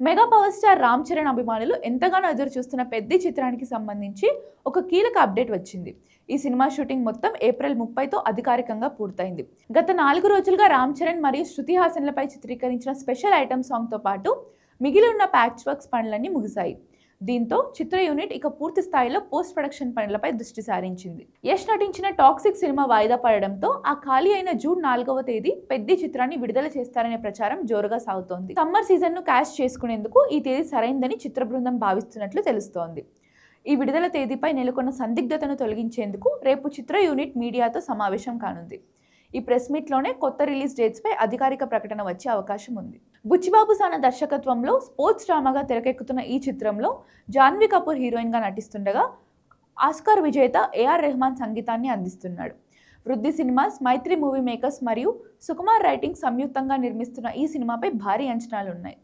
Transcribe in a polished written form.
Mega power star Ram Charan అభిమానులు ఎంతగానో ఎదురు చూస్తున్న పెద్ద చిత్రానికి సంబంధించి ఒక కీలక అప్డేట్ వచ్చింది. ఈ సినిమా షూటింగ్ మొత్తం ఏప్రిల్ 30తో అధికారికంగా పూర్తయింది. గత 4 రోజులుగా రామ్ చరణ్ మరియు శృతి హాసన్లపై చిత్రీకరించిన స్పెషల్ ఐటమ్ సాంగ్తో పాటు మిగిలి ఉన్న ప్యాచ్ వర్క్స్ పనులన్నీ ముగిశాయి. దీంతో చిత్ర యూనిట్ ఇక పూర్తి స్థాయిలో పోస్ట్ ప్రొడక్షన్ పనులపై దృష్టి సారించింది. యష్ నటించిన టాక్సిక్ సినిమా వాయిదా పడడంతో ఆ ఖాళీ అయిన జూన్ 4వ తేదీ పెద్ద చిత్రాన్ని విడుదల చేస్తారనే ప్రచారం జోరుగా సాగుతోంది. సమ్మర్ సీజన్ ను క్యాష్ చేసుకునేందుకు ఈ తేదీ సరైందని చిత్ర బృందం భావిస్తున్నట్లు తెలుస్తోంది. ఈ విడుదల తేదీపై నెలకొన్న సందిగ్ధతను తొలగించేందుకు రేపు చిత్ర యూనిట్ మీడియాతో సమావేశం కానుంది. ఈ ప్రెస్ మీట్లోనే కొత్త రిలీజ్ డేట్స్పై అధికారిక ప్రకటన వచ్చే అవకాశం ఉంది. బుచ్చిబాబు సానా దర్శకత్వంలో స్పోర్ట్స్ డ్రామాగా తెరకెక్కుతున్న ఈ చిత్రంలో జాన్వీ కపూర్ హీరోయిన్గా నటిస్తుండగా ఆస్కార్ విజేత ఏఆర్ రెహమాన్ సంగీతాన్ని అందిస్తున్నాడు. వృద్ధి సినిమాస్, మైత్రి మూవీ మేకర్స్ మరియు సుకుమార్ రైటింగ్ సంయుక్తంగా నిర్మిస్తున్న ఈ సినిమాపై భారీ అంచనాలున్నాయి.